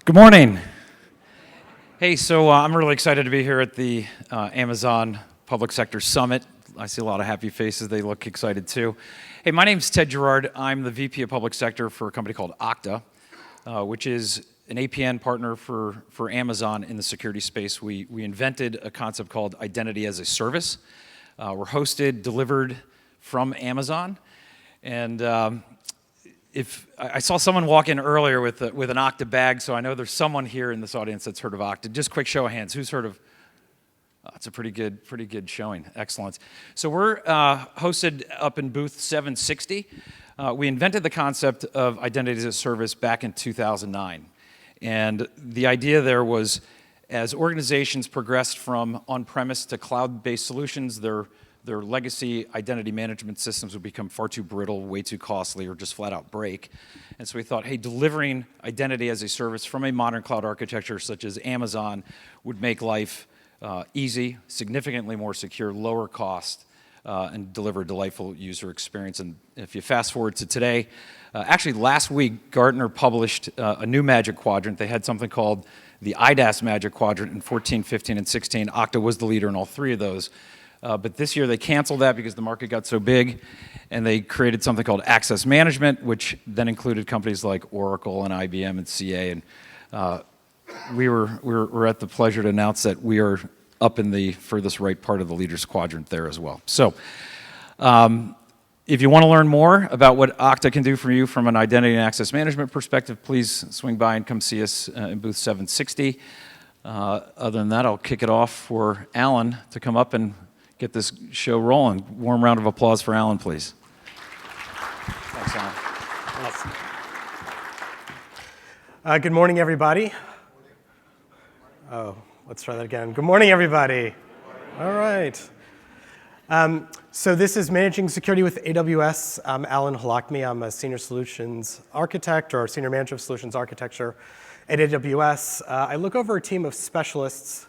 Good morning. Hey, so I'm really excited to be here at the Amazon Public Sector Summit. I see a lot of happy faces. They look excited too. Hey, my name's Ted Gerard. I'm the VP of Public Sector for a company called Okta, which is an APN partner for Amazon in the security space. We invented a concept called identity as a service. We're hosted, delivered from Amazon, and if I saw someone walk in earlier with an Okta bag, so I know there's someone here in this audience that's heard of Okta. Just quick show of hands. Who's heard of? It's a pretty good showing. Excellent. So we're hosted up in booth 760. We invented the concept of identity as a service back in 2009, and the idea there was, as organizations progressed from on-premise to cloud-based solutions, their legacy identity management systems would become far too brittle, way too costly, or just flat out break. And so we thought, hey, delivering identity as a service from a modern cloud architecture such as Amazon would make life easy, significantly more secure, lower cost, and deliver a delightful user experience. And if you fast forward to today, actually last week, Gartner published a new Magic Quadrant. They had something called the IDaaS Magic Quadrant in 14, 15, and 16. Okta was the leader in all three of those. But this year they canceled that because the market got so big, and they created something called Access Management, which then included companies like Oracle and IBM and CA. And we're at the pleasure to announce that we are up in the furthest right part of the leaders quadrant there as well. So if you want to learn more about what Okta can do for you from an identity and access management perspective, please swing by and come see us in booth 760. Other than that, I'll kick it off for Alan to come up and get this show rolling. Warm round of applause for Alan, please. Thanks, Alan. Good morning, everybody. Oh, let's try that again. Good morning, everybody. All right. So this is Managing Security with AWS. I'm Alan Halakmi. I'm a Senior Solutions Architect or Senior Manager of Solutions Architecture at AWS. I look over a team of specialists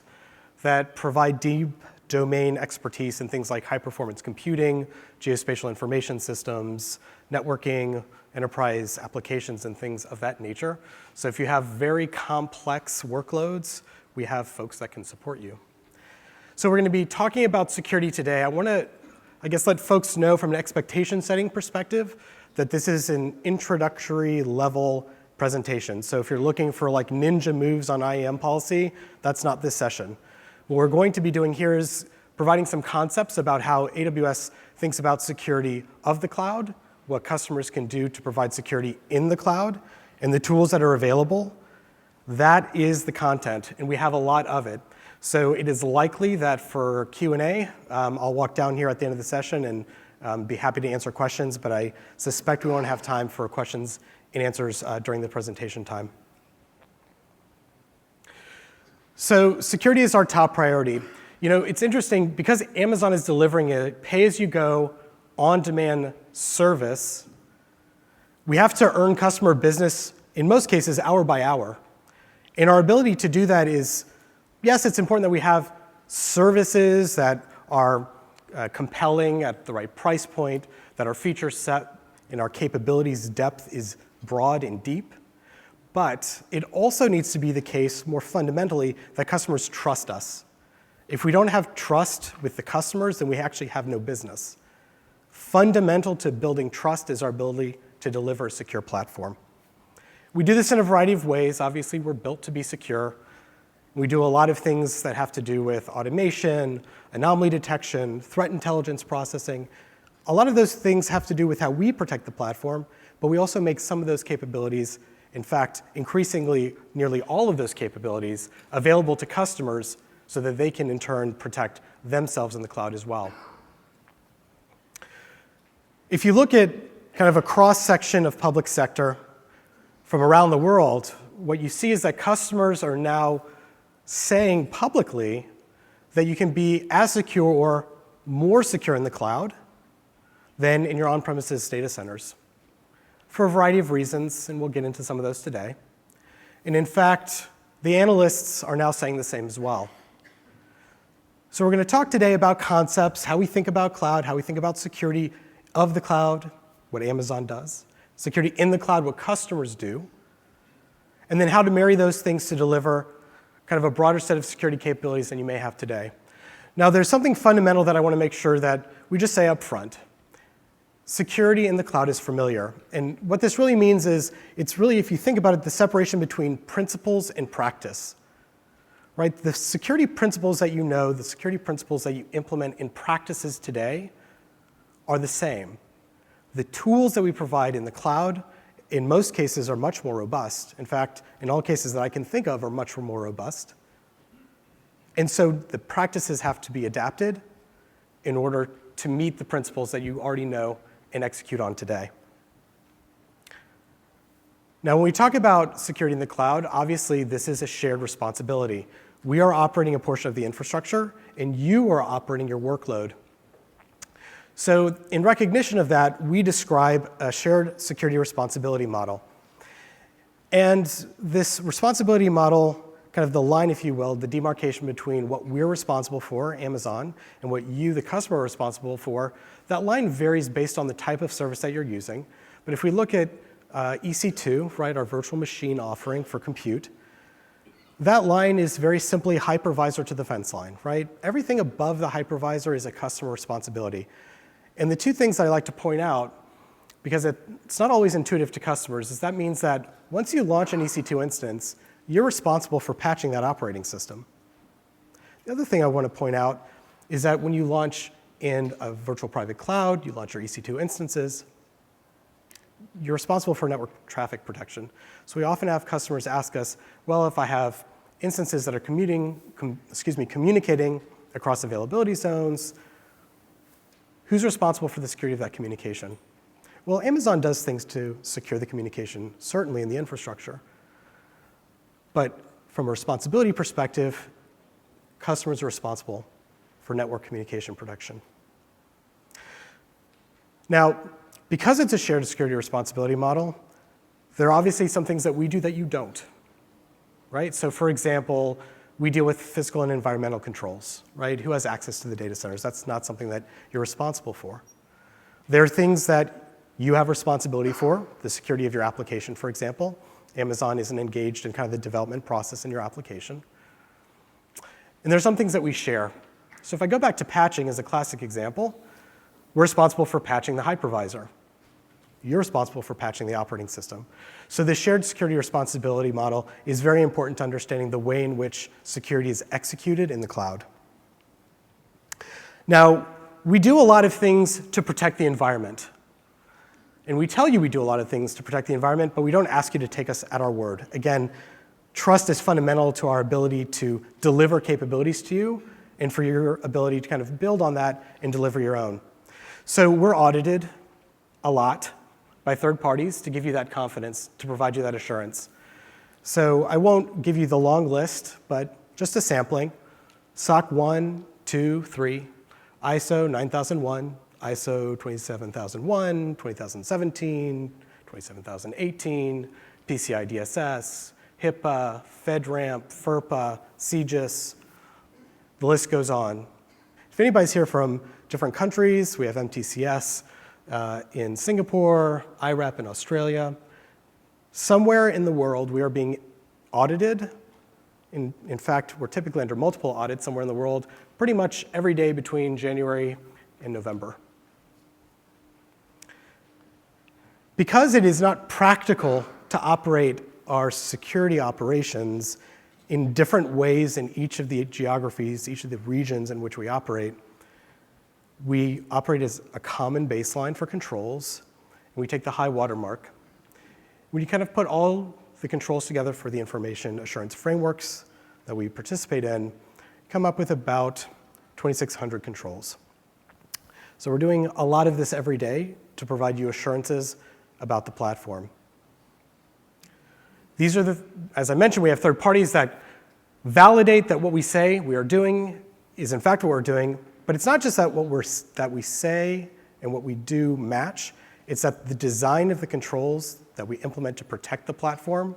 that provide deep domain expertise in things like high-performance computing, geospatial information systems, networking, enterprise applications, and things of that nature. So if you have very complex workloads, we have folks that can support you. So we're going to be talking about security today. I want to, let folks know from an expectation setting perspective that this is an introductory level presentation. So if you're looking for like ninja moves on IAM policy, that's not this session. What we're going to be doing here is providing some concepts about how AWS thinks about security of the cloud, what customers can do to provide security in the cloud, and the tools that are available. That is the content, and we have a lot of it. So it is likely that for Q&A, I'll walk down here at the end of the session and be happy to answer questions, but I suspect we won't have time for questions and answers during the presentation time. So security is our top priority. You know, it's interesting because Amazon is delivering a pay-as-you-go, on-demand service. We have to earn customer business, in most cases, hour by hour. And our ability to do that is, yes, it's important that we have services that are compelling at the right price point, that our feature set and our capabilities depth is broad and deep. But it also needs to be the case, more fundamentally, that customers trust us. If we don't have trust with the customers, then we actually have no business. Fundamental to building trust is our ability to deliver a secure platform. We do this in a variety of ways. Obviously, we're built to be secure. We do a lot of things that have to do with automation, anomaly detection, threat intelligence processing. A lot of those things have to do with how we protect the platform, but we also make some of those capabilities, in fact, increasingly, nearly all of those capabilities available to customers so that they can, in turn, protect themselves in the cloud as well. If you look at kind of a cross-section of public sector from around the world, what you see is that customers are now saying publicly that you can be as secure or more secure in the cloud than in your on-premises data centers, for a variety of reasons, and we'll get into some of those today. And in fact, the analysts are now saying the same as well. So we're going to talk today about concepts, how we think about cloud, how we think about security of the cloud, what Amazon does, security in the cloud, what customers do, and then how to marry those things to deliver kind of a broader set of security capabilities than you may have today. Now, there's something fundamental that I want to make sure that we just say up front. Security in the cloud is familiar. And what this really means is it's really, if you think about it, the separation between principles and practice. Right? The security principles that you know, the security principles that you implement in practices today are the same. The tools that we provide in the cloud, in most cases, are much more robust. In fact, in all cases that I can think of, are much more robust. And so the practices have to be adapted in order to meet the principles that you already know and execute on today. Now, when we talk about security in the cloud, obviously this is a shared responsibility. We are operating a portion of the infrastructure, and you are operating your workload. So in recognition of that, we describe a shared security responsibility model. And this responsibility model, kind of the line, if you will, the demarcation between what we're responsible for, Amazon, and what you, the customer, are responsible for, that line varies based on the type of service that you're using. But if we look at EC2, right, our virtual machine offering for compute, that line is very simply hypervisor to the fence line, right? Everything above the hypervisor is a customer responsibility. And the two things that I like to point out, because it's not always intuitive to customers, is that means that once you launch an EC2 instance, you're responsible for patching that operating system. The other thing I want to point out is that when you launch in a virtual private cloud, you launch your EC2 instances, you're responsible for network traffic protection. So we often have customers ask us, well, if I have instances that are communicating across availability zones, who's responsible for the security of that communication? Well, Amazon does things to secure the communication, certainly in the infrastructure. But from a responsibility perspective, customers are responsible for network communication protection. Now, because it's a shared security responsibility model, there are obviously some things that we do that you don't, right? So for example, we deal with physical and environmental controls, right? Who has access to the data centers? That's not something that you're responsible for. There are things that you have responsibility for, the security of your application, for example. Amazon isn't engaged in kind of the development process in your application. And there's some things that we share. So if I go back to patching as a classic example, we're responsible for patching the hypervisor. You're responsible for patching the operating system. So the shared security responsibility model is very important to understanding the way in which security is executed in the cloud. Now, we do a lot of things to protect the environment. And we tell you we do a lot of things to protect the environment, but we don't ask you to take us at our word. Again, trust is fundamental to our ability to deliver capabilities to you and for your ability to kind of build on that and deliver your own. So we're audited a lot by third parties to give you that confidence, to provide you that assurance. So I won't give you the long list, but just a sampling. SOC 1, 2, 3, ISO 9001, ISO 27001, 20017, 27018, PCI DSS, HIPAA, FedRAMP, FERPA, CGIS. The list goes on. If anybody's here from different countries, we have MTCS in Singapore, IRAP in Australia. Somewhere in the world, we are being audited. In fact, we're typically under multiple audits somewhere in the world, pretty much every day between January and November. Because it is not practical to operate our security operations in different ways in each of the geographies, each of the regions in which we operate as a common baseline for controls, and we take the high water mark. When you kind of put all the controls together for the information assurance frameworks that we participate in, come up with about 2,600 controls. So we're doing a lot of this every day to provide you assurances about the platform. These are as I mentioned, we have third parties that validate that what we say we are doing is in fact what we're doing, but it's not just that that we say and what we do match, it's that the design of the controls that we implement to protect the platform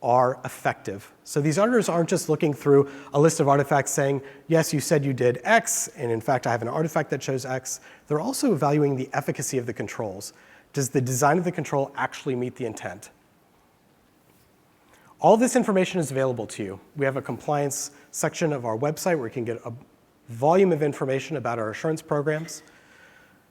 are effective. So these auditors aren't just looking through a list of artifacts saying, yes, you said you did X, and in fact I have an artifact that shows X. They're also evaluating the efficacy of the controls. Does the design of the control actually meet the intent? All this information is available to you. We have a compliance section of our website where you can get a volume of information about our assurance programs.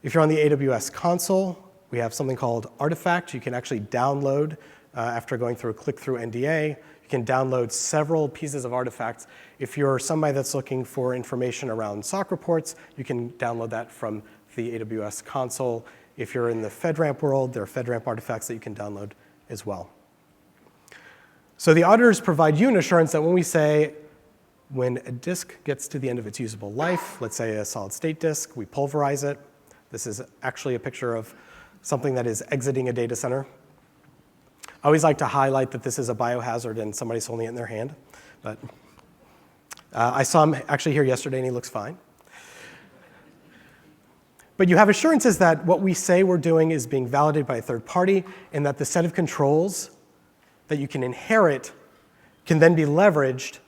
If you're on the AWS console, we have something called Artifact. You can actually download, after going through a click-through NDA, you can download several pieces of artifacts. If you're somebody that's looking for information around SOC reports, you can download that from the AWS console. If you're in the FedRAMP world, there are FedRAMP artifacts that you can download as well. So the auditors provide you an assurance that when we say, when a disk gets to the end of its usable life, let's say a solid state disk, we pulverize it. This is actually a picture of something that is exiting a data center. I always like to highlight that this is a biohazard and somebody's holding it in their hand. But I saw him actually here yesterday and he looks fine. But you have assurances that what we say we're doing is being validated by a third party and that the set of controls that you can inherit can then be leveraged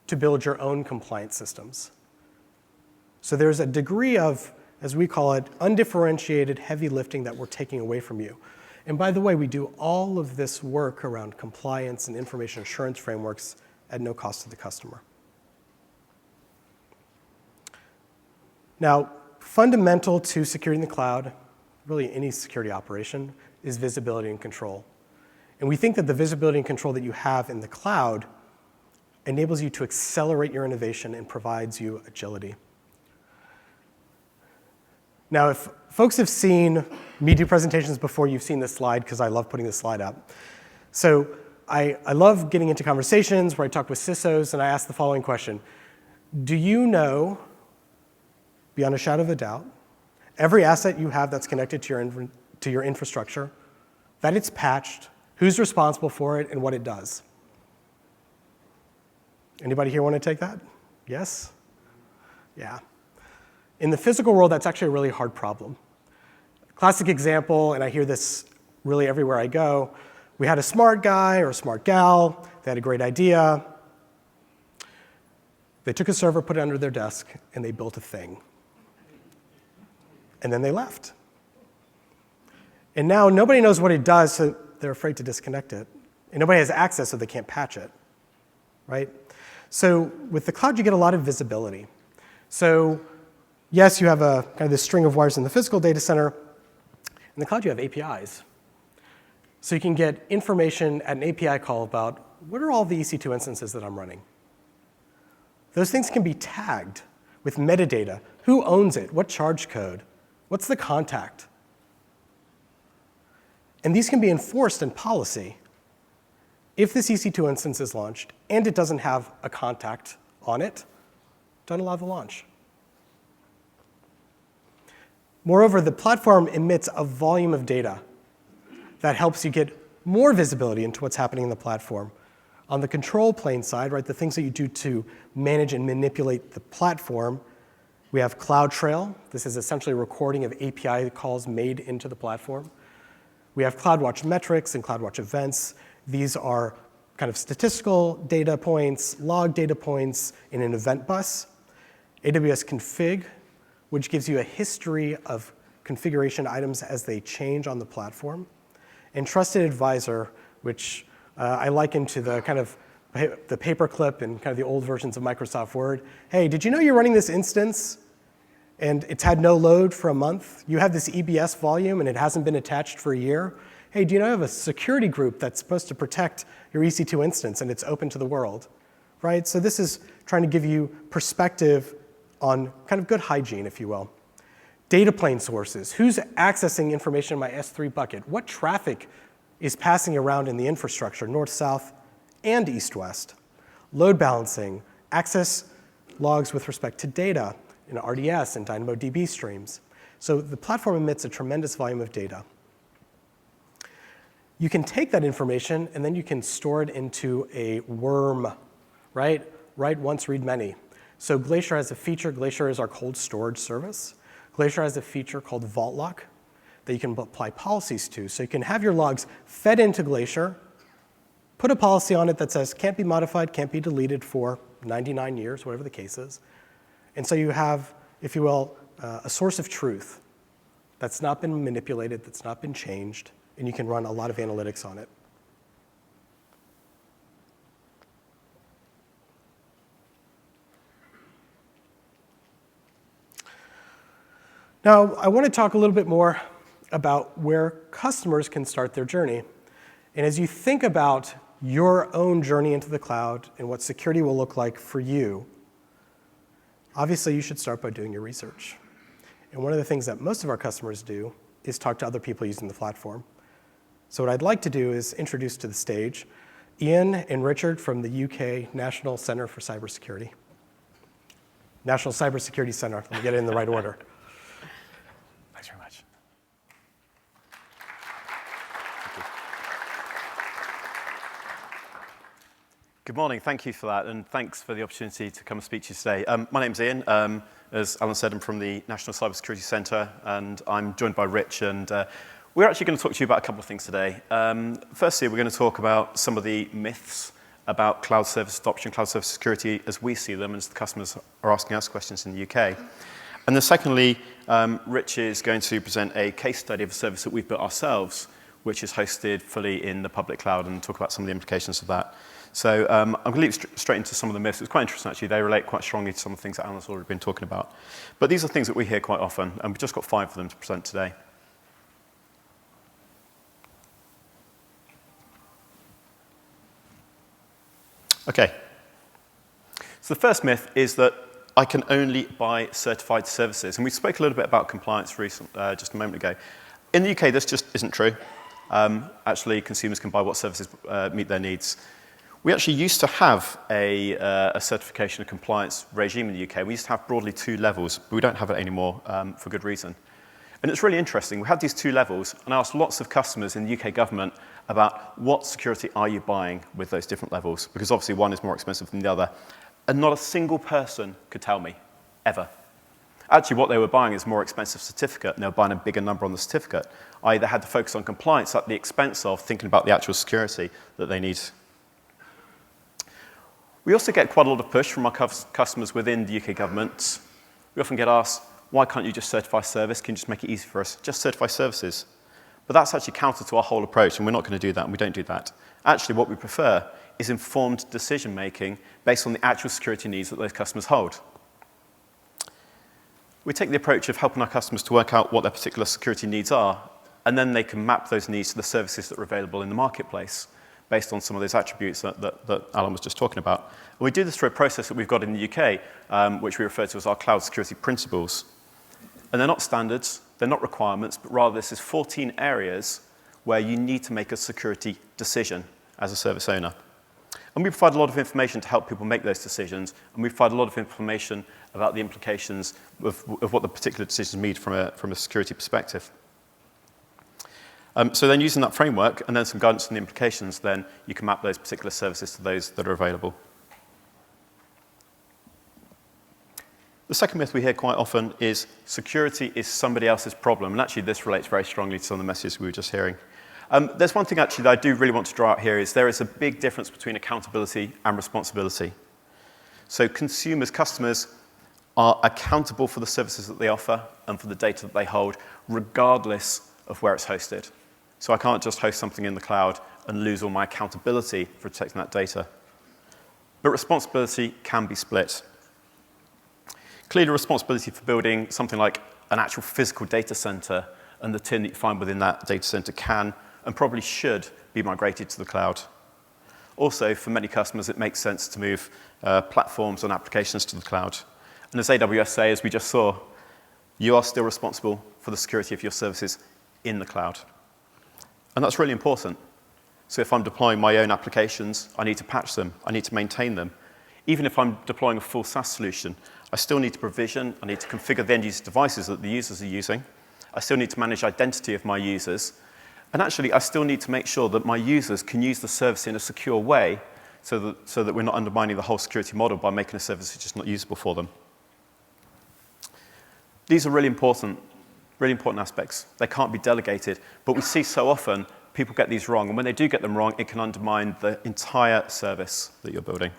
to build your own compliance systems. So there's a degree of, as we call it, undifferentiated heavy lifting that we're taking away from you. And by the way, we do all of this work around compliance and information assurance frameworks at no cost to the customer. Now, fundamental to security in the cloud, really any security operation, is visibility and control. And we think that the visibility and control that you have in the cloud enables you to accelerate your innovation and provides you agility. Now, if folks have seen me do presentations before, you've seen this slide because I love putting this slide up. So I love getting into conversations where I talk with CISOs and I ask the following question. Do you know, beyond a shadow of a doubt, every asset you have that's connected to your infrastructure, that it's patched, who's responsible for it, and what it does? Anybody here want to take that? Yes? Yeah. In the physical world, that's actually a really hard problem. Classic example, and I hear this really everywhere I go, we had a smart guy or a smart gal, they had a great idea. They took a server, put it under their desk, and they built a thing. And then they left. And now nobody knows what it does, so they're afraid to disconnect it. And nobody has access, so they can't patch it, right? So with the cloud, you get a lot of visibility. So yes, you have a kind of this string of wires in the physical data center. In the cloud, you have APIs. So you can get information at an API call about what are all the EC2 instances that I'm running. Those things can be tagged with metadata. Who owns it? What charge code? What's the contact? And these can be enforced in policy. If this EC2 instance is launched and it doesn't have a contact on it, don't allow the launch. Moreover, the platform emits a volume of data that helps you get more visibility into what's happening in the platform. On the control plane side, right, the things that you do to manage and manipulate the platform, we have CloudTrail. This is essentially a recording of API calls made into the platform. We have CloudWatch metrics and CloudWatch events. These are kind of statistical data points, log data points in an event bus. AWS Config, which gives you a history of configuration items as they change on the platform. And Trusted Advisor, which I liken to the kind of the paperclip and kind of the old versions of Microsoft Word. Hey, did you know you're running this instance and it's had no load for a month? You have this EBS volume and it hasn't been attached for a year. Hey, do you know you have a security group that's supposed to protect your EC2 instance and it's open to the world, right? So this is trying to give you perspective on kind of good hygiene, if you will. Data plane sources. Who's accessing information in my S3 bucket? What traffic is passing around in the infrastructure, north, south, and east, west? Load balancing, access logs with respect to data in RDS and DynamoDB streams. So the platform emits a tremendous volume of data. You can take that information and then you can store it into a worm, right? Write once, read many. So Glacier has a feature. Glacier is our cold storage service. Glacier has a feature called Vault Lock that you can apply policies to. So you can have your logs fed into Glacier, put a policy on it that says can't be modified, can't be deleted for 99 years, whatever the case is. And so you have, if you will, a source of truth that's not been manipulated, that's not been changed, and you can run a lot of analytics on it. Now, I want to talk a little bit more about where customers can start their journey. And as you think about your own journey into the cloud and what security will look like for you, obviously you should start by doing your research. And one of the things that most of our customers do is talk to other people using the platform. So what I'd like to do is introduce to the stage Ian and Richard from the UK National Center for Cybersecurity. National Cybersecurity Center. Let me get it in the right order. Thanks very much. Good morning. Thank you for that, and thanks for the opportunity to come and speak to you today. My name's Ian. As Alan said, I'm from the National Cybersecurity Centre, and I'm joined by Rich, and we're actually going to talk to you about a couple of things today. Firstly, we're going to talk about some of the myths about cloud service adoption, cloud service security as we see them, as the customers are asking us questions in the UK. And then secondly, Rich is going to present a case study of a service that we've built ourselves, which is hosted fully in the public cloud, and talk about some of the implications of that. So I'm going to leap straight into some of the myths. It's quite interesting, actually. They relate quite strongly to some of the things that Alan's already been talking about. But these are things that we hear quite often, and we've just got 5 of them to present today. Okay. So the first myth is that I can only buy certified services. And we spoke a little bit about compliance just a moment ago. In the UK, this just isn't true. Actually, consumers can buy what services meet their needs. We actually used to have a certification of compliance regime in the UK. We used to have broadly 2 levels, but we don't have it anymore for good reason. And it's really interesting. We had these 2 levels, and I asked lots of customers in the UK government about what security are you buying with those different levels, because obviously one is more expensive than the other. And not a single person could tell me, ever. Actually, what they were buying is a more expensive certificate, and they were buying a bigger number on the certificate. I either had to focus on compliance at the expense of thinking about the actual security that they need. We also get quite a lot of push from our customers within the UK government. We often get asked, why can't you just certify service? Can you just make it easy for us? Just certify services. But that's actually counter to our whole approach, and we're not going to do that, and we don't do that. Actually, what we prefer is informed decision-making based on the actual security needs that those customers hold. We take the approach of helping our customers to work out what their particular security needs are, and then they can map those needs to the services that are available in the marketplace based on some of those attributes that Alan was just talking about. And we do this through a process that we've got in the UK, which we refer to as our cloud security principles. And they're not standards, they're not requirements, but rather this is 14 areas where you need to make a security decision as a service owner. And we provide a lot of information to help people make those decisions, and we provide a lot of information about the implications of what the particular decisions mean from a security perspective. So then using that framework and then some guidance on the implications, then you can map those particular services to those that are available. The second myth we hear quite often is security is somebody else's problem. And actually, this relates very strongly to some of the messages we were just hearing. There's one thing, actually, that I do really want to draw out here is there is a big difference between accountability and responsibility. So consumers, customers, are accountable for the services that they offer and for the data that they hold, regardless of where it's hosted. So I can't just host something in the cloud and lose all my accountability for protecting that data. But responsibility can be split. Clearly, responsibility for building something like an actual physical data center and the tin that you find within that data center can and probably should be migrated to the cloud. Also, for many customers, it makes sense to move platforms and applications to the cloud. And as AWS say, as we just saw, you are still responsible for the security of your services in the cloud. And that's really important. So if I'm deploying my own applications, I need to patch them, I need to maintain them. Even if I'm deploying a full SaaS solution, I still need to provision, I need to configure the end user devices that the users are using. I still need to manage identity of my users. And actually, I still need to make sure that my users can use the service in a secure way so that we're not undermining the whole security model by making a service that's just not usable for them. These are really important aspects. They can't be delegated, but we see so often people get these wrong, and when they do get them wrong, it can undermine the entire service that you're building.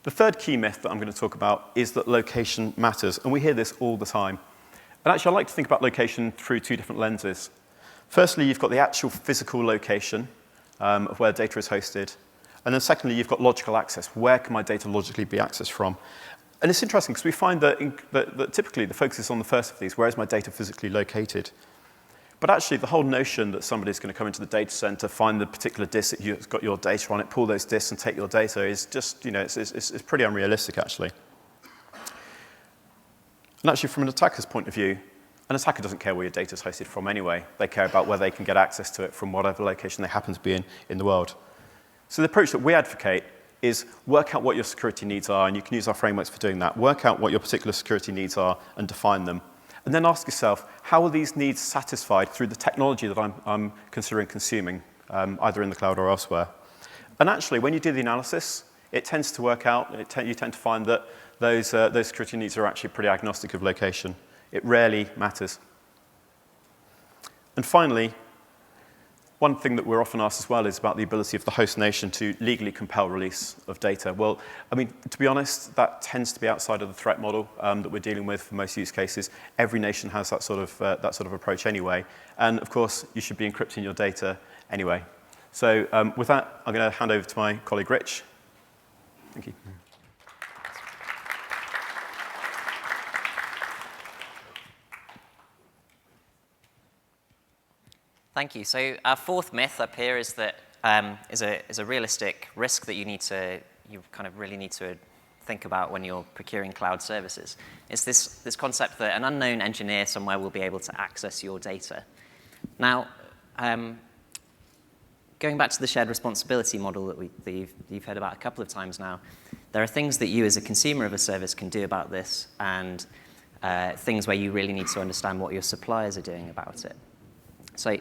The third key myth that I'm going to talk about is that location matters, and we hear this all the time. And actually, I like to think about location through 2 different lenses. Firstly, you've got the actual physical location of where data is hosted. And then secondly, you've got logical access. Where can my data logically be accessed from? And it's interesting because we find that typically the focus is on the first of these, where is my data physically located? But actually, the whole notion that somebody's going to come into the data center, find the particular disk that you've got your data on it, pull those disks and take your data is just, it's pretty unrealistic, actually. And actually, from an attacker's point of view, an attacker doesn't care where your data is hosted from anyway. They care about where they can get access to it from whatever location they happen to be in the world. So the approach that we advocate is work out what your security needs are, and you can use our frameworks for doing that. Work out what your particular security needs are and define them. And then ask yourself, how are these needs satisfied through the technology that I'm considering consuming, either in the cloud or elsewhere? And actually, when you do the analysis, it tends to work out, you tend to find that those security needs are actually pretty agnostic of location. It rarely matters. And finally, one thing that we're often asked as well is about the ability of the host nation to legally compel release of data. Well, I mean, to be honest, that tends to be outside of the threat model that we're dealing with for most use cases. Every nation has that sort of approach anyway. And of course, you should be encrypting your data anyway. So with that, I'm going to hand over to my colleague, Rich. Thank you. Thank you. So our fourth myth up here is that is a realistic risk that you kind of really need to think about when you're procuring cloud services. It's this concept that an unknown engineer somewhere will be able to access your data. Now, going back to the shared responsibility model that you've heard about a couple of times now, there are things that you as a consumer of a service can do about this, and things where you really need to understand what your suppliers are doing about it. So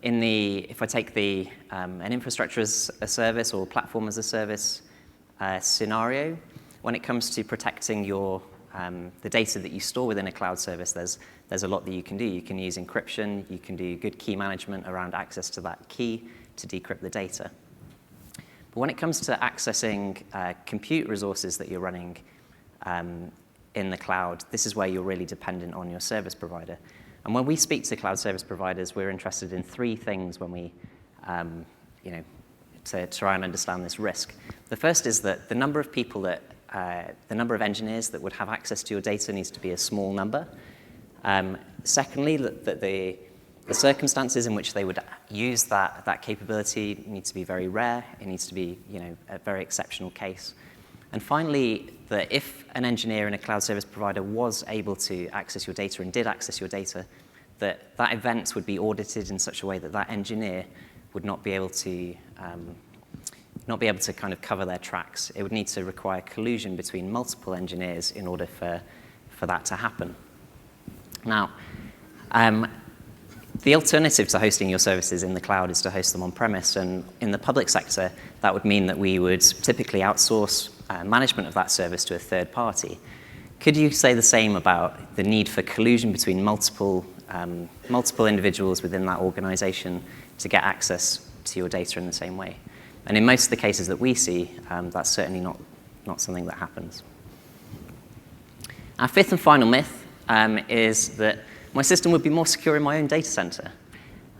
if I take an infrastructure as a service or platform as a service scenario, when it comes to protecting the data that you store within a cloud service, there's a lot that you can do. You can use encryption. You can do good key management around access to that key to decrypt the data. But when it comes to accessing compute resources that you're running in the cloud, this is where you're really dependent on your service provider. And when we speak to cloud service providers, we're interested in three things when we, to try and understand this risk. The first is that the number of people the number of engineers that would have access to your data needs to be a small number. Secondly, that the circumstances in which they would use that capability need to be very rare. It needs to be, a very exceptional case. And finally, that if an engineer in a cloud service provider was able to access your data and did access your data, that event would be audited in such a way that that engineer would not be able to kind of cover their tracks. It would need to require collusion between multiple engineers in order for that to happen. Now, the alternative to hosting your services in the cloud is to host them on-premise, and in the public sector, that would mean that we would typically outsource management of that service to a third party. Could you say the same about the need for collusion between multiple individuals within that organization to get access to your data in the same way? And in most of the cases that we see, that's certainly not something that happens. Our fifth and final myth is that my system would be more secure in my own data center.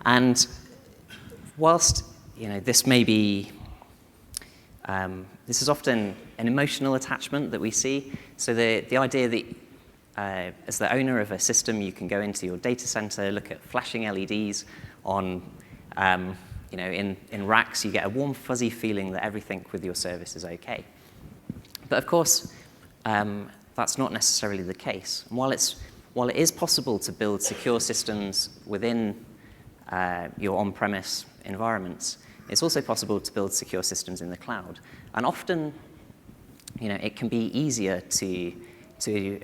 And whilst this may be, this is often an emotional attachment that we see. So the idea that as the owner of a system, you can go into your data center, look at flashing LEDs on, in racks, you get a warm, fuzzy feeling that everything with your service is okay. But of course, that's not necessarily the case. And while it is possible to build secure systems within your on-premise environments, it's also possible to build secure systems in the cloud. And often, it can be easier to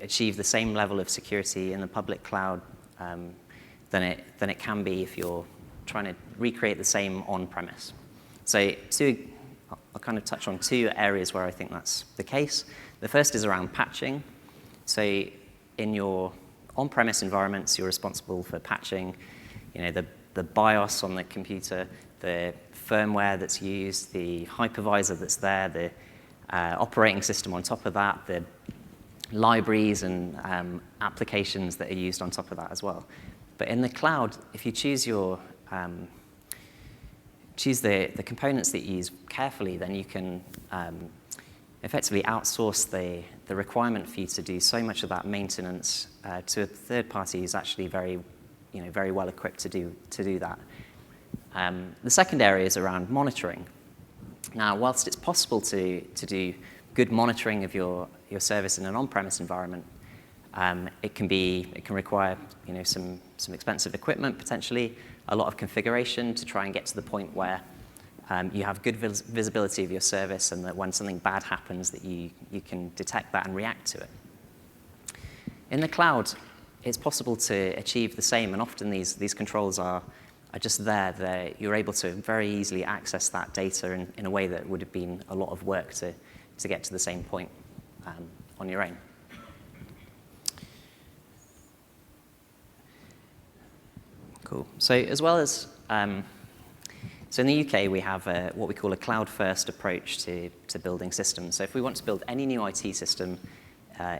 achieve the same level of security in the public cloud than it can be if you're trying to recreate the same on-premise. So I'll kind of touch on two areas where I think that's the case. The first is around patching. So in your on-premise environments, you're responsible for patching, the BIOS on the computer, the firmware that's used, the hypervisor that's there, the operating system on top of that, the libraries and applications that are used on top of that as well. But in the cloud, if you choose the components that you use carefully, then you can effectively outsource the requirement for you to do so much of that maintenance to a third party who's actually very well equipped to do that. The second area is around monitoring. Now, whilst it's possible to do good monitoring of your service in an on-premise environment, it can require some expensive equipment potentially, a lot of configuration to try and get to the point where you have good visibility of your service, and that when something bad happens, that you can detect that and react to it. In the cloud, it's possible to achieve the same, and often these controls are just there. You're able to very easily access that data in a way that would have been a lot of work to get to the same point on your own. Cool. So as well as so in the UK, we have what we call a cloud-first approach to building systems. So if we want to build any new IT system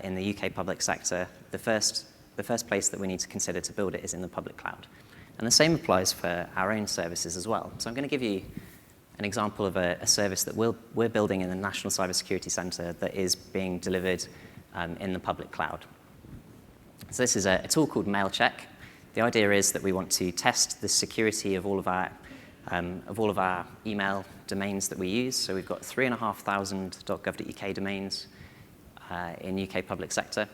in the UK public sector, the first place that we need to consider to build it is in the public cloud. And the same applies for our own services as well. So I'm going to give you an example of a service that we're building in the National Cybersecurity Centre that is being delivered in the public cloud. So this is a tool called MailCheck. The idea is that we want to test the security of all of our email domains that we use. So we've got 3,500 .gov.uk domains in UK public sector.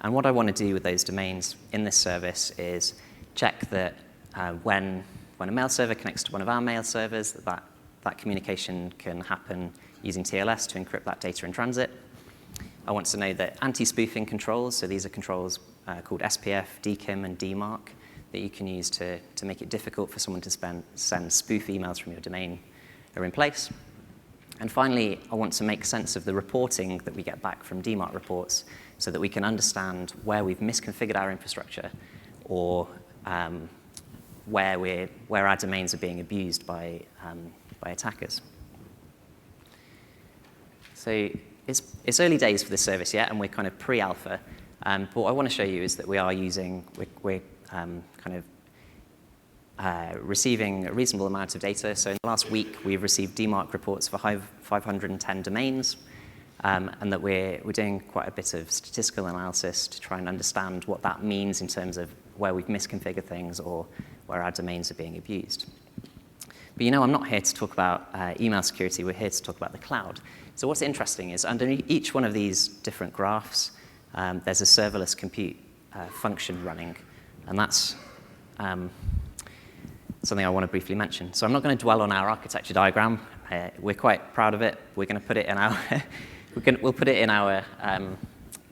And what I want to do with those domains in this service is check that when a mail server connects to one of our mail servers, that communication can happen using TLS to encrypt that data in transit. I want to know that anti-spoofing controls, so these are controls called SPF, DKIM, and DMARC, that you can use to make it difficult for someone to send spoof emails from your domain, are in place. And finally, I want to make sense of the reporting that we get back from DMARC reports so that we can understand where we've misconfigured our infrastructure, or where our domains are being abused by attackers. So it's early days for this service yet, and we're kind of pre-alpha. But what I want to show you is that we're receiving a reasonable amount of data. So in the last week, we've received DMARC reports for 510 domains, and that we're doing quite a bit of statistical analysis to try and understand what that means in terms of where we've misconfigured things or where our domains are being abused. But I'm not here to talk about email security. We're here to talk about the cloud. So what's interesting is under each one of these different graphs, there's a serverless compute function running, and that's something I want to briefly mention. So I'm not going to dwell on our architecture diagram. We're quite proud of it. We're going to put it in our we'll put it in our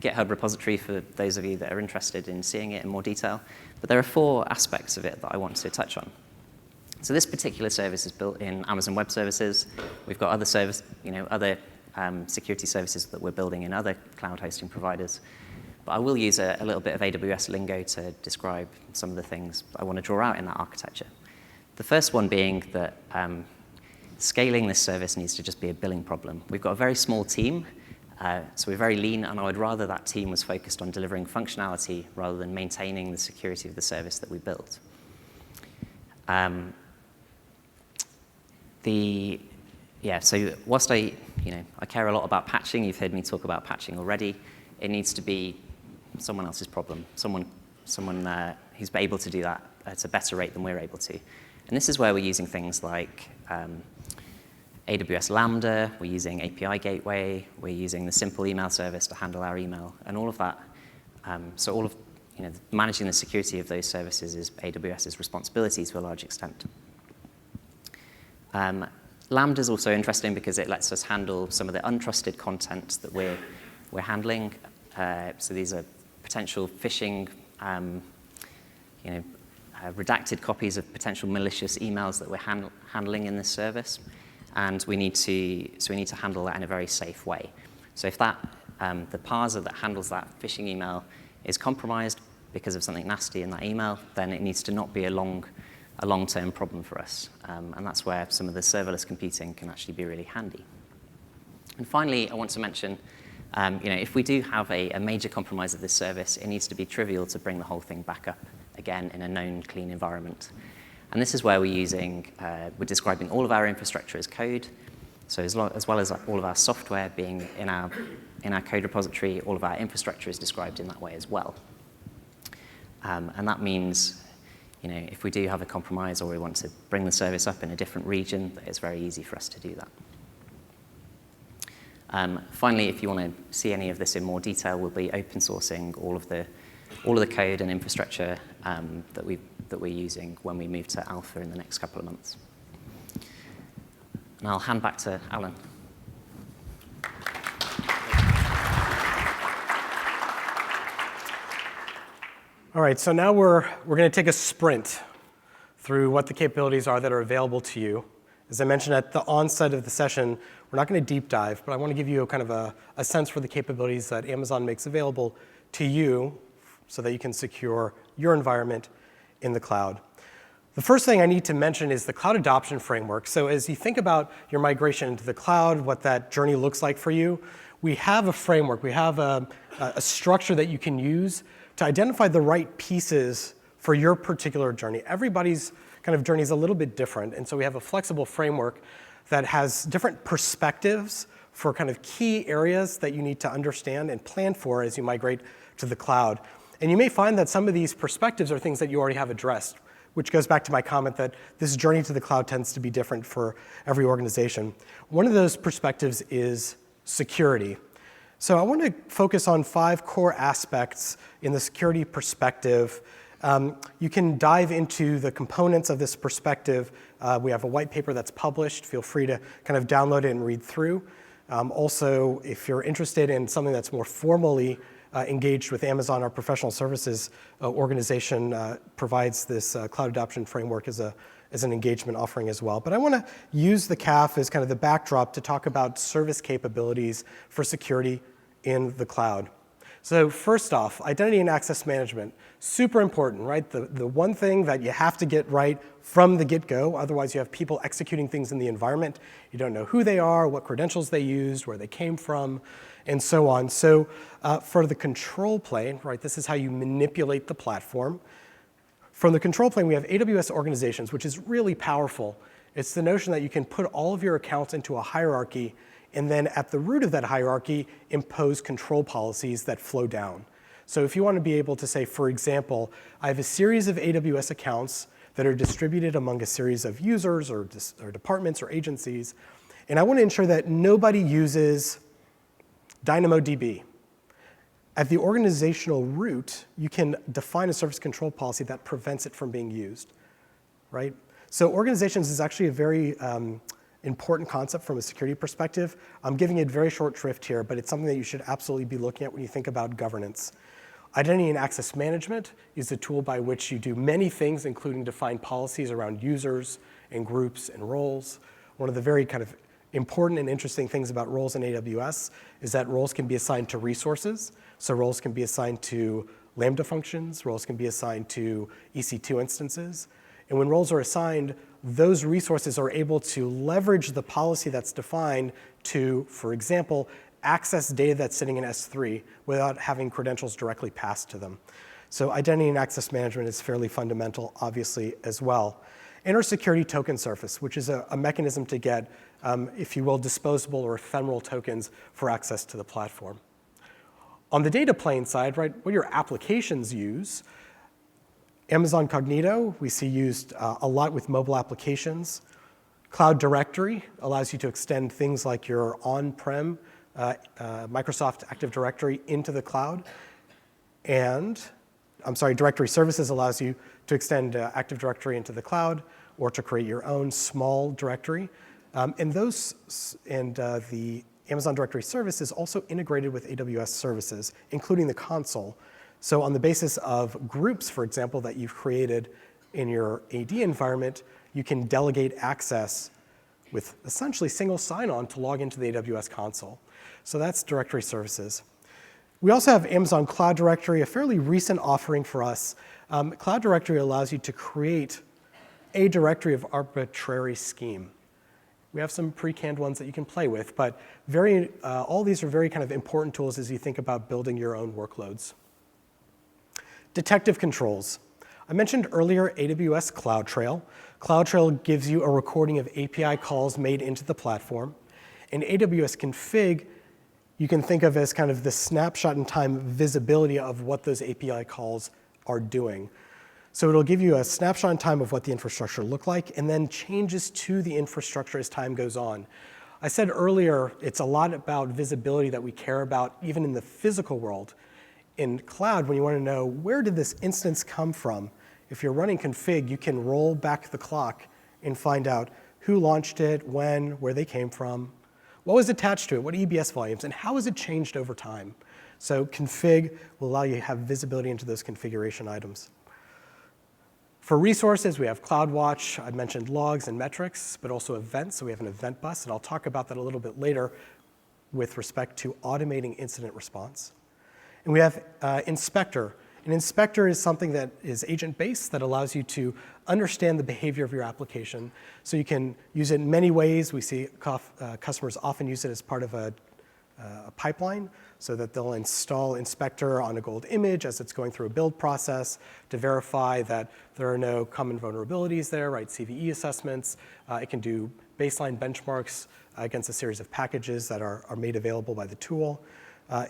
GitHub repository for those of you that are interested in seeing it in more detail. But there are 4 aspects of it that I want to touch on. So this particular service is built in Amazon Web Services. We've got other security services that we're building in other cloud hosting providers. But I will use a little bit of AWS lingo to describe some of the things I want to draw out in that architecture. The first one being that scaling this service needs to just be a billing problem. We've got a very small team, so we're very lean, and I would rather that team was focused on delivering functionality rather than maintaining the security of the service that we built. So whilst I care a lot about patching, you've heard me talk about patching already, it needs to be someone else's problem, someone who's able to do that at a better rate than we're able to. And this is where we're using things like AWS Lambda, we're using API Gateway, we're using the simple email service to handle our email, and all of that. So all of managing the security of those services is AWS's responsibility to a large extent. Lambda is also interesting because it lets us handle some of the untrusted content that we're handling. So these are potential phishing, redacted copies of potential malicious emails that we're handling in this service, and we need to handle that in a very safe way. So if the parser that handles that phishing email is compromised because of something nasty in that email, then it needs to not be a long-term problem for us, and that's where some of the serverless computing can actually be really handy. And finally, I want to mention, if we do have a major compromise of this service, it needs to be trivial to bring the whole thing back up again in a known clean environment. And this is where we're describing all of our infrastructure as code. So as well as all of our software being in our code repository, all of our infrastructure is described in that way as well. And that means, if we do have a compromise or we want to bring the service up in a different region, it's very easy for us to do that. Finally, if you want to see any of this in more detail, we'll be open sourcing all of the code and infrastructure that we're using when we move to alpha in the next couple of months. And I'll hand back to Alan. All right, so now we're going to take a sprint through what the capabilities are that are available to you. As I mentioned at the onset of the session, we're not going to deep dive, but I want to give you a kind of a sense for the capabilities that Amazon makes available to you so that you can secure your environment in the cloud. The first thing I need to mention is the cloud adoption framework. So as you think about your migration into the cloud, what that journey looks like for you, we have a framework. We have a structure that you can use to identify the right pieces for your particular journey. Everybody's kind of journey is a little bit different, and so we have a flexible framework that has different perspectives for kind of key areas that you need to understand and plan for as you migrate to the cloud. And you may find that some of these perspectives are things that you already have addressed, which goes back to my comment that this journey to the cloud tends to be different for every organization. One of those perspectives is security. So I want to focus on 5 core aspects in the security perspective. You can dive into the components of this perspective. We have a white paper that's published. Feel free to kind of download it and read through. Also, if you're interested in something that's more formally engaged with Amazon, our professional services organization provides this cloud adoption framework as an engagement offering as well. But I want to use the CAF as kind of the backdrop to talk about service capabilities for security in the cloud. So first off, identity and access management, super important, right? The one thing that you have to get right from the get-go, otherwise you have people executing things in the environment. You don't know who they are, what credentials they used, where they came from, and so on. So for the control plane, right, this is how you manipulate the platform. From the control plane, we have AWS organizations, which is really powerful. It's the notion that you can put all of your accounts into a hierarchy and then at the root of that hierarchy, impose control policies that flow down. So if you want to be able to say, for example, I have a series of AWS accounts that are distributed among a series of users or departments or agencies, and I want to ensure that nobody uses DynamoDB. At the organizational root, you can define a service control policy that prevents it from being used, right? So organizations is actually a very important concept from a security perspective. I'm giving it very short shrift here, but it's something that you should absolutely be looking at when you think about governance. Identity and access management is a tool by which you do many things, including define policies around users and groups and roles. One of the very kind of important and interesting things about roles in AWS is that roles can be assigned to resources. So roles can be assigned to Lambda functions, roles can be assigned to EC2 instances. And when roles are assigned, those resources are able to leverage the policy that's defined to, for example, access data that's sitting in S3 without having credentials directly passed to them. So identity and access management is fairly fundamental, obviously, as well. And our security token surface, which is a mechanism to get, if you will, disposable or ephemeral tokens for access to the platform. On the data plane side, right, what your applications use, Amazon Cognito, we see used a lot with mobile applications. Cloud Directory allows you to extend things like your on-prem Microsoft Active Directory into the cloud. And, Directory Services allows you to extend Active Directory into the cloud or to create your own small directory. And the Amazon Directory Service is also integrated with AWS services, including the console. So on the basis of groups, for example, that you've created in your AD environment, you can delegate access with essentially single sign-on to log into the AWS console. So that's directory services. We also have Amazon Cloud Directory, a fairly recent offering for us. Cloud Directory allows you to create a directory of arbitrary scheme. We have some pre-canned ones that you can play with, but all these are very kind of important tools as you think about building your own workloads. Detective controls. I mentioned earlier AWS CloudTrail. CloudTrail gives you a recording of API calls made into the platform. And AWS Config, you can think of as kind of the snapshot in time visibility of what those API calls are doing. So it'll give you a snapshot in time of what the infrastructure looked like, and then changes to the infrastructure as time goes on. I said earlier, it's a lot about visibility that we care about even in the physical world. In cloud, when you want to know where did this instance come from, if you're running config, you can roll back the clock and find out who launched it, when, where they came from, what was attached to it, what EBS volumes, and how has it changed over time. So config will allow you to have visibility into those configuration items. For resources, we have CloudWatch. I mentioned logs and metrics, but also events. So we have an event bus, and I'll talk about that a little bit later with respect to automating incident response. And we have inspector. An inspector is something that is agent-based that allows you to understand the behavior of your application. So you can use it in many ways. We see customers often use it as part of a pipeline, so that they'll install inspector on a gold image as it's going through a build process to verify that there are no common vulnerabilities there, right? CVE assessments. It can do baseline benchmarks against a series of packages that are made available by the tool.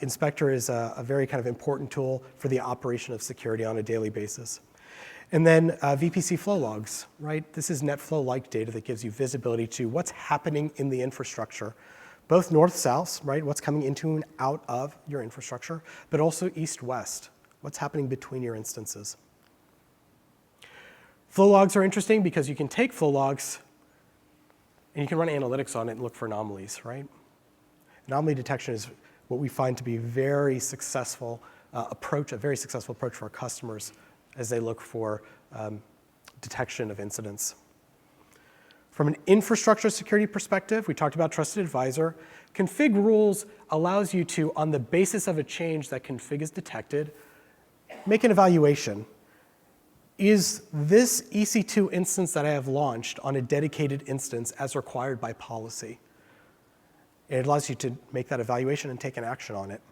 Inspector is a very kind of important tool for the operation of security on a daily basis. And then VPC Flow Logs, right? This is NetFlow-like data that gives you visibility to what's happening in the infrastructure, both north-south, right? What's coming into and out of your infrastructure, but also east-west, what's happening between your instances. Flow logs are interesting because you can take flow logs and you can run analytics on it and look for anomalies, right? Anomaly detection is what we find to be a very successful approach for our customers as they look for detection of incidents. From an infrastructure security perspective, we talked about Trusted Advisor. Config rules allows you to, on the basis of a change that config is detected, make an evaluation. Is this EC2 instance that I have launched on a dedicated instance as required by policy? And it allows you to make that evaluation and take an action on it.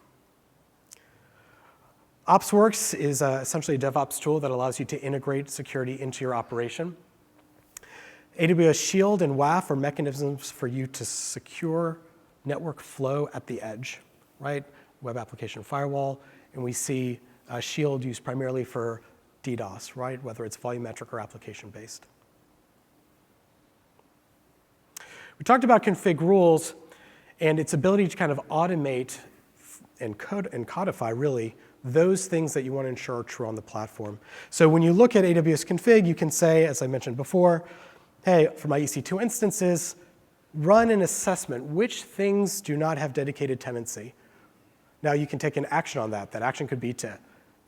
OpsWorks is essentially a DevOps tool that allows you to integrate security into your operation. AWS Shield and WAF are mechanisms for you to secure network flow at the edge, right? Web application firewall, and we see Shield used primarily for DDoS, right? Whether it's volumetric or application-based. We talked about config rules and its ability to kind of automate and codify, really, those things that you want to ensure are true on the platform. So when you look at AWS Config, you can say, as I mentioned before, hey, for my EC2 instances, run an assessment. Which things do not have dedicated tenancy? Now you can take an action on that. That action could be to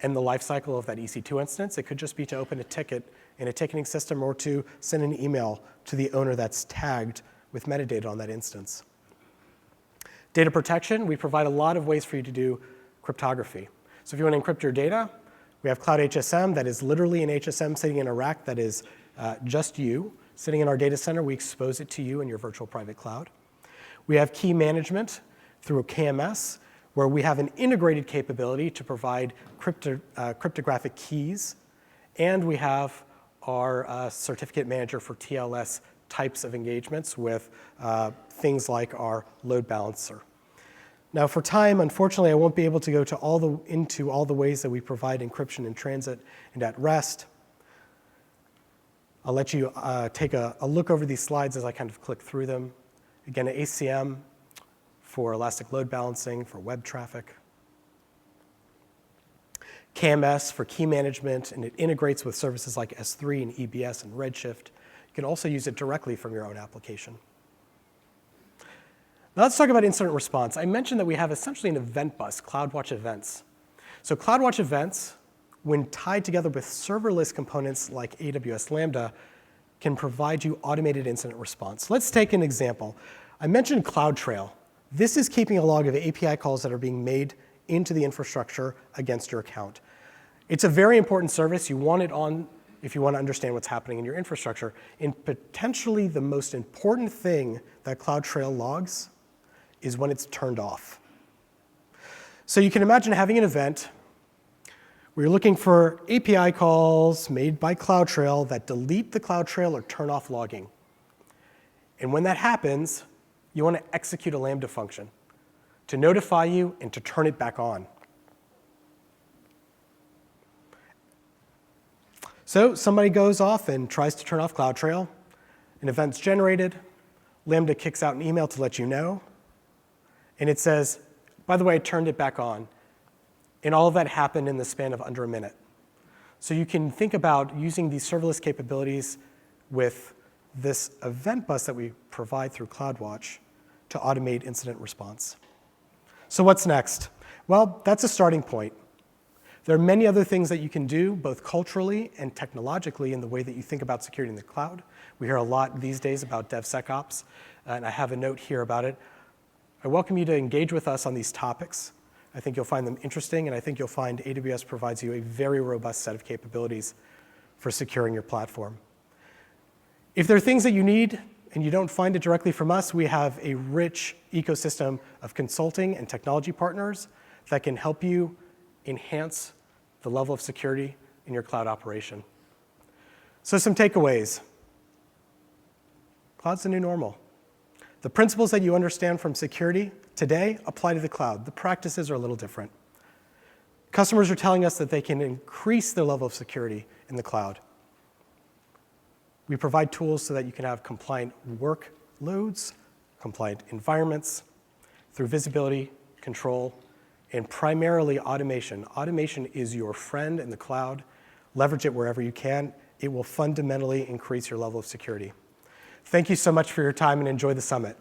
end the lifecycle of that EC2 instance. It could just be to open a ticket in a ticketing system or to send an email to the owner that's tagged with metadata on that instance. Data protection, we provide a lot of ways for you to do cryptography. So if you want to encrypt your data, we have Cloud HSM that is literally an HSM sitting in a rack that is just you. Sitting in our data center, we expose it to you in your virtual private cloud. We have key management through a KMS, where we have an integrated capability to provide cryptographic keys. And we have our certificate manager for TLS types of engagements with things like our load balancer. Now, for time, unfortunately, I won't be able to go into all the ways that we provide encryption in transit and at rest. I'll let you take a look over these slides as I kind of click through them. Again, ACM for elastic load balancing for web traffic. KMS for key management, and it integrates with services like S3 and EBS and Redshift. You can also use it directly from your own application. Now let's talk about incident response. I mentioned that we have essentially an event bus, CloudWatch events. So CloudWatch events, when tied together with serverless components like AWS Lambda, can provide you automated incident response. Let's take an example. I mentioned CloudTrail. This is keeping a log of API calls that are being made into the infrastructure against your account. It's a very important service. You want it on if you want to understand what's happening in your infrastructure. And potentially the most important thing that CloudTrail logs is when it's turned off. So you can imagine having an event where you're looking for API calls made by CloudTrail that delete the CloudTrail or turn off logging. And when that happens, you want to execute a Lambda function to notify you and to turn it back on. So somebody goes off and tries to turn off CloudTrail. An event's generated. Lambda kicks out an email to let you know. And it says, by the way, I turned it back on. And all of that happened in the span of under a minute. So you can think about using these serverless capabilities with this event bus that we provide through CloudWatch to automate incident response. So what's next? Well, that's a starting point. There are many other things that you can do, both culturally and technologically, in the way that you think about security in the cloud. We hear a lot these days about DevSecOps, and I have a note here about it. I welcome you to engage with us on these topics. I think you'll find them interesting, and I think you'll find AWS provides you a very robust set of capabilities for securing your platform. If there are things that you need and you don't find it directly from us, we have a rich ecosystem of consulting and technology partners that can help you enhance the level of security in your cloud operation. So some takeaways. Cloud's the new normal. The principles that you understand from security today apply to the cloud. The practices are a little different. Customers are telling us that they can increase their level of security in the cloud. We provide tools so that you can have compliant workloads, compliant environments, through visibility, control, and primarily automation. Automation is your friend in the cloud. Leverage it wherever you can. It will fundamentally increase your level of security. Thank you so much for your time, and enjoy the summit.